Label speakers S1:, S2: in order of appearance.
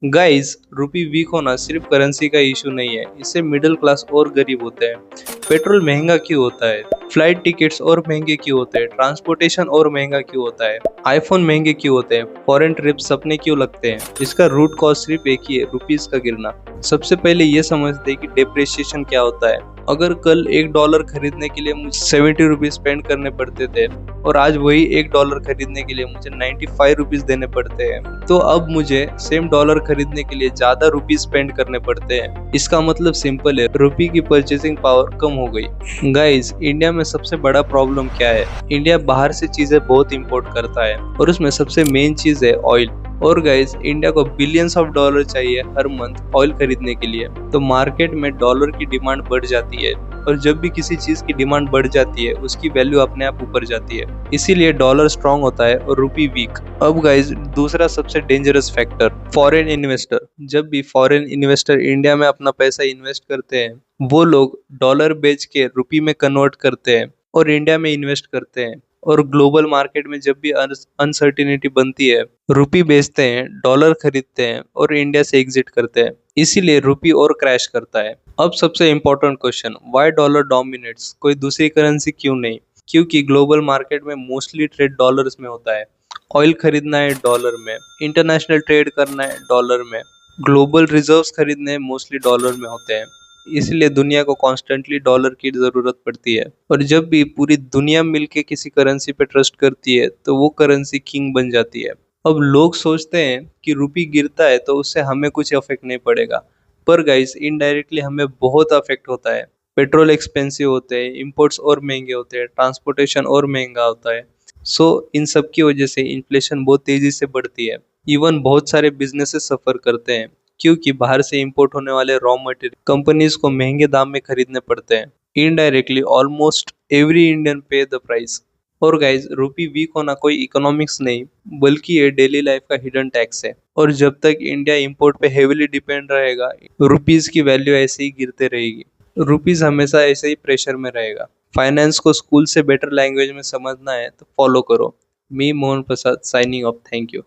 S1: Guys, रुपी week होना सिर्फ currency का इशू नहीं है, इससे मिडिल क्लास और गरीब होते हैं। पेट्रोल महंगा क्यों होता है? फ्लाइट टिकट्स और महंगे क्यों होते हैं? ट्रांसपोर्टेशन और महंगा क्यों होता है? आईफोन महंगे क्यों होते हैं? फॉरेन ट्रिप सपने क्यों लगते हैं? इसका रूट कॉज सिर्फ एक ही है, रुपीस का गिरना। सबसे पहले ये समझते हैं कि डेप्रिसिएशन क्या होता है। अगर कल $1 खरीदने के लिए मुझे 70 रुपीज स्पेंड करने पड़ते थे और आज वही $1 खरीदने के लिए मुझे 95 रुपीज देने पड़ते हैं, तो अब मुझे सेम डॉलर खरीदने के लिए ज्यादा रुपीज स्पेंड करने पड़ते हैं। इसका मतलब सिंपल है, रुपी की परचेसिंग पावर कम हो गई। गाइस, इंडिया में सबसे बड़ा प्रॉब्लम क्या है? इंडिया बाहर से चीजें बहुत इंपोर्ट करता है और उसमें सबसे मेन चीज है ऑयल। और गाइस, इंडिया को बिलियंस ऑफ डॉलर चाहिए हर मंथ ऑयल खरीदने के लिए, तो मार्केट में डॉलर की डिमांड बढ़ जाती है और जब भी किसी चीज की डिमांड बढ़ जाती है उसकी वैल्यू अपने आप ऊपर जाती है, इसीलिए डॉलर स्ट्रांग होता है और रुपी वीक। अब गाइस, दूसरा सबसे डेंजरस फैक्टर, फॉरेन इन्वेस्टर। जब भी फॉरेन इन्वेस्टर इंडिया में अपना पैसा इन्वेस्ट करते हैं, वो लोग डॉलर बेच के रुपी में कन्वर्ट करते हैं और इंडिया में इन्वेस्ट करते हैं। और ग्लोबल मार्केट में जब भी अनसर्टिनिटी बनती है, रुपी बेचते हैं, डॉलर खरीदते हैं और इंडिया से एग्जिट करते हैं, इसीलिए रुपी और क्रैश करता है। अब सबसे important question, why dollar dominates? कोई दूसरी करेंसी क्यों नहीं? क्योंकि ग्लोबल मार्केट में मोस्टली ट्रेड डॉलर्स में होता है। ऑयल खरीदना है डॉलर में, इंटरनेशनल ट्रेड करना है डॉलर में, ग्लोबल रिजर्व्स खरीदने मोस्टली डॉलर में होते हैं। इसलिए दुनिया को कॉन्स्टेंटली डॉलर की जरूरत पड़ती है और जब भी पूरी दुनिया मिलके किसी करेंसी पे ट्रस्ट करती है तो वो करेंसी किंग बन जाती है। अब लोग सोचते हैं कि रुपी गिरता है तो उससे हमें कुछ इफेक्ट नहीं पड़ेगा, पर गाइस, इनडायरेक्टली हमें बहुत अफेक्ट होता है। पेट्रोल एक्सपेंसिव होते हैं, इंपोर्ट्स और महंगे होते हैं, ट्रांसपोर्टेशन और महंगा होता है। इन सब की वजह से इन्फ्लेशन बहुत तेजी से बढ़ती है। इवन बहुत सारे बिजनेसेस सफर करते हैं क्योंकि बाहर से इंपोर्ट होने वाले रॉ मटेरियल कंपनीज को महंगे दाम में खरीदने पड़ते हैं। इनडायरेक्टली ऑलमोस्ट एवरी इंडियन पे द प्राइस। और गाइज, रुपी वीक होना कोई इकोनॉमिक्स नहीं, बल्कि ये डेली लाइफ का हिडन टैक्स है। और जब तक इंडिया इंपोर्ट पे हेविली डिपेंड रहेगा, रुपीज की वैल्यू ऐसे ही गिरते रहेगी। रुपीज हमेशा ऐसे ही प्रेशर में रहेगा। फाइनेंस को स्कूल से बेटर लैंग्वेज में समझना है तो फॉलो करो। मी Mohan Prasad, signing off. Thank you.